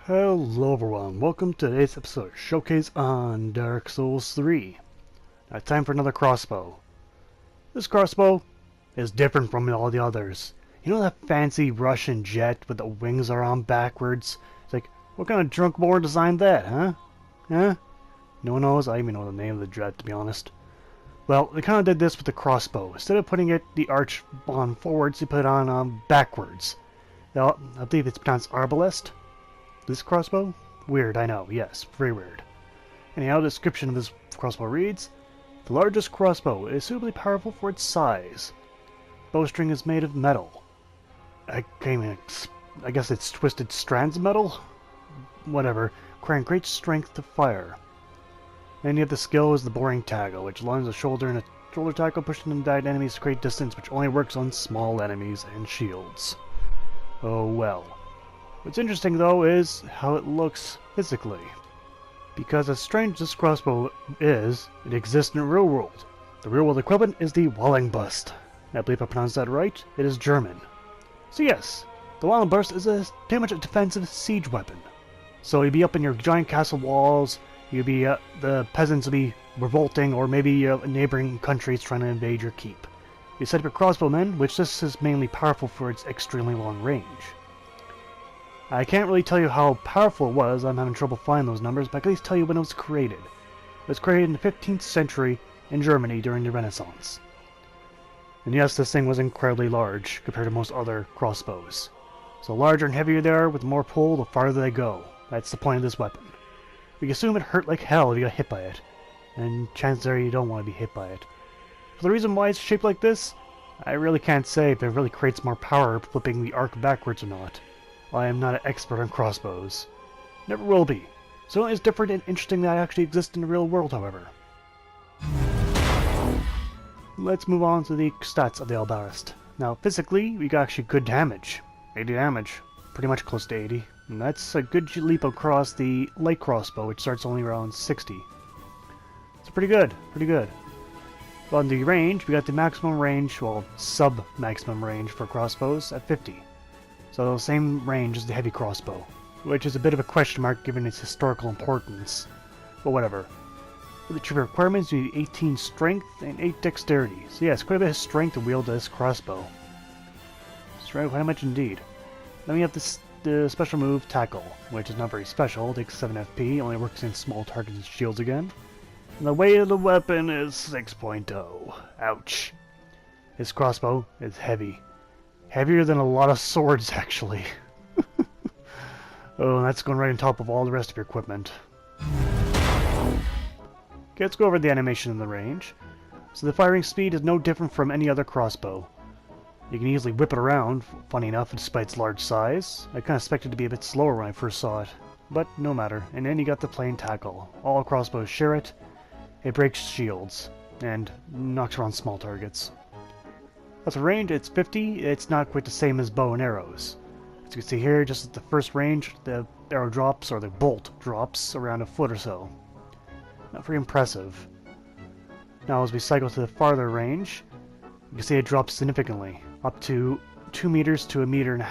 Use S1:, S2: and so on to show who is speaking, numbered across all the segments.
S1: Hello everyone, welcome to today's episode showcase on Dark Souls 3. Now time for another crossbow. This crossbow is different from all the others. You know that fancy Russian jet with the wings are on backwards? It's like, what kind of drunk boy designed that, huh? Huh? No one knows? I don't even know the name of the jet, to be honest. Well, they kind of did this with the crossbow. Instead of putting the arch on forwards, they put it on backwards. Now, I believe it's pronounced Arbalest. This crossbow? Weird, I know. Yes, very weird. Anyhow, the description of this crossbow reads, the largest crossbow is suitably powerful for its size. Bowstring is made of metal. I guess it's twisted strands of metal? Whatever. Requiring great strength to fire. Then you have the skill is the boring tackle, which aligns the shoulder and a shoulder tackle pushing them down enemies to great distance, which only works on small enemies and shields. Oh well. What's interesting though is how it looks physically. Because as strange as this crossbow is, it exists in the real world. The real world equivalent is the Wallenbust. I believe I pronounced that right. It is German. So yes, the Wallenbust is pretty much a defensive siege weapon. So you'd be up in your giant castle walls, you'd be the peasants would be revolting, or maybe neighboring countries trying to invade your keep. You set up your crossbowmen, which this is mainly powerful for its extremely long range. I can't really tell you how powerful it was, I'm having trouble finding those numbers, but I can at least tell you when it was created. It was created in the 15th century in Germany during the Renaissance. And yes, this thing was incredibly large compared to most other crossbows. So the larger and heavier they are, with more pull, the farther they go. That's the point of this weapon. We assume it hurt like hell if you got hit by it, and chances are you don't want to be hit by it. For the reason why it's shaped like this, I really can't say if it really creates more power flipping the arc backwards or not. I am not an expert on crossbows. Never will be. So it's different and interesting that it actually exists in the real world, however. Let's move on to the stats of the Arbalest. Now, physically, we got actually good damage. 80 damage. Pretty much close to 80. And that's a good leap across the light crossbow, which starts only around 60. It's pretty good. Pretty good. On the range, we got the maximum range, well, sub-maximum range for crossbows at 50. So same range as the heavy crossbow, which is a bit of a question mark given its historical importance. But whatever. For the trivia requirements, you need 18 strength and 8 dexterity. So yes, quite a bit of strength to wield this crossbow. Strength, quite much indeed. Then we have the special move, Tackle, which is not very special, it takes 7 FP, only works in small targets and shields again. And the weight of the weapon is 6.0. Ouch. This crossbow is heavy. Heavier than a lot of swords, actually. Oh, and that's going right on top of all the rest of your equipment. Okay, let's go over the animation in the range. So the firing speed is no different from any other crossbow. You can easily whip it around, funny enough, despite its large size. I kind of expected it to be a bit slower when I first saw it. But no matter. And then you got the plain tackle. All crossbows share it. It breaks shields, and knocks around small targets. As for range, it's 50. It's not quite the same as bow and arrows. As you can see here, just at the first range, the arrow drops, or the bolt drops, around a foot or so. Not very impressive. Now as we cycle to the farther range, you can see it drops significantly, up to 2 meters to 1.5 meters.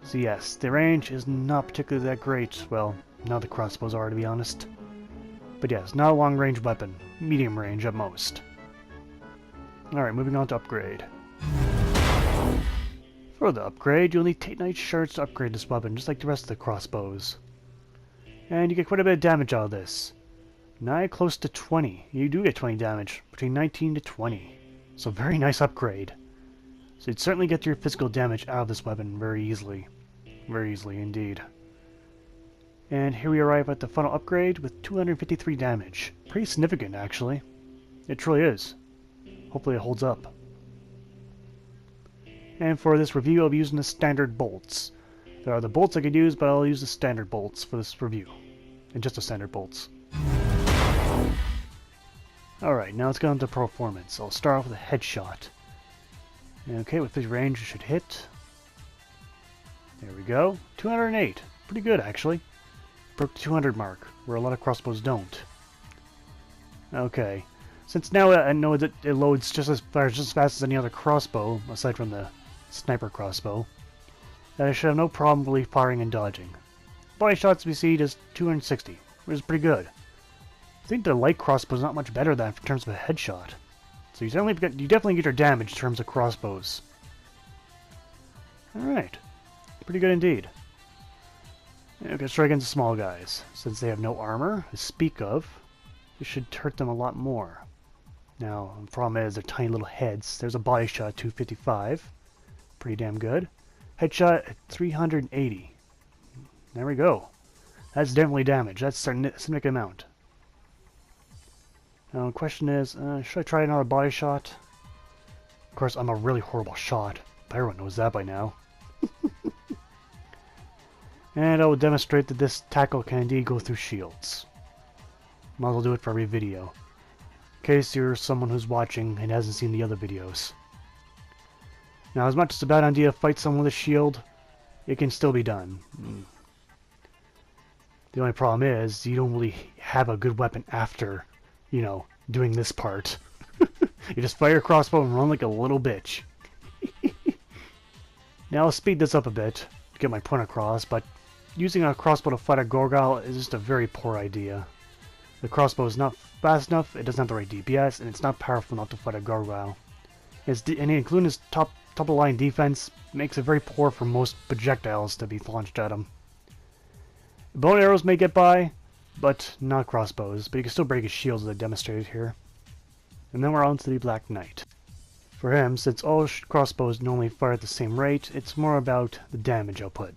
S1: So yes, the range is not particularly that great. Well, none of the crossbows are, to be honest. But yes, not a long-range weapon. Medium range at most. Alright, moving on to upgrade. For the upgrade, you'll need Titanite shards to upgrade this weapon, just like the rest of the crossbows. And you get quite a bit of damage out of this. Nigh close to 20. You do get 20 damage, between 19 to 20. So very nice upgrade. So you'd certainly get your physical damage out of this weapon very easily. Very easily indeed. And here we arrive at the final upgrade with 253 damage. Pretty significant, actually. It truly is. Hopefully it holds up. And for this review, I'll be using the standard bolts. There are the bolts I could use, but I'll use the standard bolts for this review. And just the standard bolts. Alright, now let's get on to performance. I'll start off with a headshot. Okay, with this range it should hit. There we go. 208. Pretty good, actually. Broke the 200 mark, where a lot of crossbows don't. Okay. Since now I know that it loads just as fast as any other crossbow, aside from the sniper crossbow, that I should have no problem really firing and dodging. body shots we see just 260, which is pretty good. I think the light crossbow is not much better than in terms of a headshot. So you definitely get your damage in terms of crossbows. Alright. Pretty good indeed. Okay, strike against the small guys. Since they have no armor to speak of, this should hurt them a lot more. Now, the problem is their tiny little heads. There's a body shot at 255. Pretty damn good. Headshot at 380. There we go. That's definitely damage. That's a significant amount. Now, the question is, should I try another body shot? Of course, I'm a really horrible shot. Everyone knows that by now. And I will demonstrate that this tackle can indeed go through shields. Might as well do it for every video. In case you're someone who's watching and hasn't seen the other videos. Now, as much as it's a bad idea to fight someone with a shield, it can still be done. The only problem is, you don't really have a good weapon after, you know, doing this part. You just fire your crossbow and run like a little bitch. Now, I'll speed this up a bit to get my point across, but using a crossbow to fight a Gorgal is just a very poor idea. The crossbow is not fast enough, it doesn't have the right DPS, and it's not powerful enough to fight a Gorgal. And including his top-of-the-line defense makes it very poor for most projectiles to be launched at him. Bow and arrows may get by, but not crossbows, but you can still break his shields as I demonstrated here. And then we're on to the Black Knight. For him, since all crossbows normally fire at the same rate, it's more about the damage output.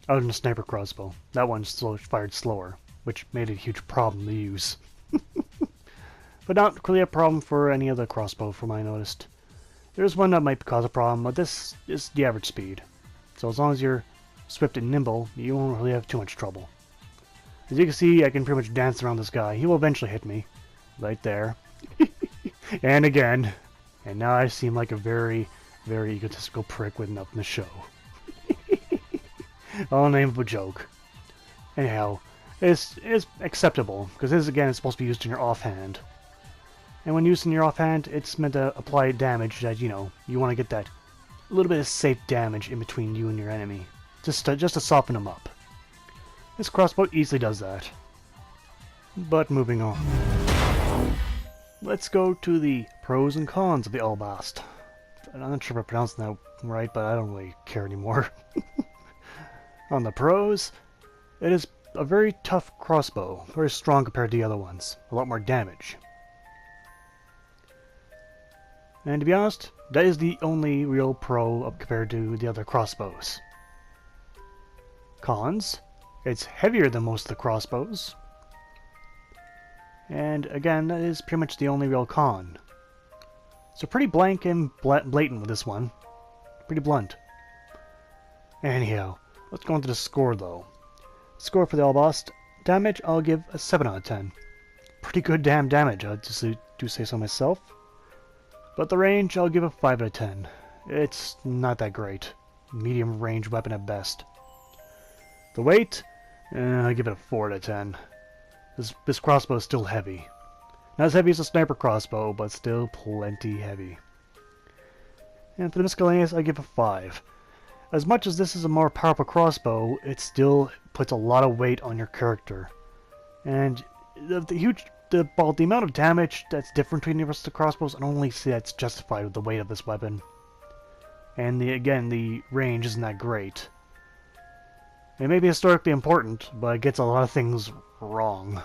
S1: Other than the sniper crossbow. That one fired slower, which made it a huge problem to use. But not really a problem for any other crossbow from what I noticed. There's one that might cause a problem, but this is the average speed. So as long as you're swift and nimble, you won't really have too much trouble. As you can see, I can pretty much dance around this guy. He will eventually hit me. Right there. And again. And now I seem like a very, very egotistical prick with nothing to show. All name of a joke. Anyhow, it's acceptable, because this again is supposed to be used in your offhand. And when used in your offhand, it's meant to apply damage that, you know, you want to get that little bit of safe damage in between you and your enemy. Just to soften them up. This crossbow easily does that. But moving on. Let's go to the pros and cons of the Arbalest. I'm not sure if I'm pronouncing that right, but I don't really care anymore. On the pros, it is a very tough crossbow, very strong compared to the other ones. A lot more damage. And to be honest, that is the only real pro up compared to the other crossbows. Cons, it's heavier than most of the crossbows. And again, that is pretty much the only real con. So pretty blank and blatant with this one. Pretty blunt. Anyhow, let's go into the score though. Score for the Arbalest damage, I'll give a 7 out of 10. Pretty good damn damage, I just do say so myself. But the range, I'll give a 5 out of 10. It's not that great. Medium range weapon at best. The weight, I'll give it a 4 out of 10. This crossbow is still heavy. Not as heavy as a sniper crossbow, but still plenty heavy. And for the miscellaneous, I give a 5. As much as this is a more powerful crossbow, it still puts a lot of weight on your character. And the amount of damage that's different between the rest of the crossbows, I don't really see that's justified with the weight of this weapon. And again, the range isn't that great. It may be historically important, but it gets a lot of things wrong.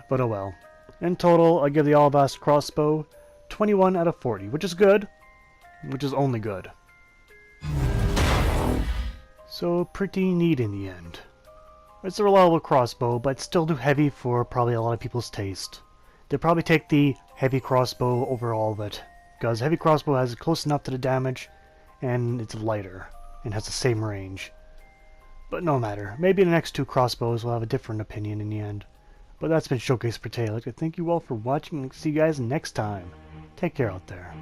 S1: But oh well. In total, I give the Arbalest crossbow 21 out of 40, which is good. Which is only good. So pretty neat in the end. It's a reliable crossbow, but still too heavy for probably a lot of people's taste. They'll probably take the heavy crossbow over all of it, because heavy crossbow has close enough to the damage, and it's lighter, and has the same range. But no matter, maybe the next two crossbows will have a different opinion in the end. But that's been Showcase for today. I'd like to thank you all for watching, and see you guys next time. Take care out there.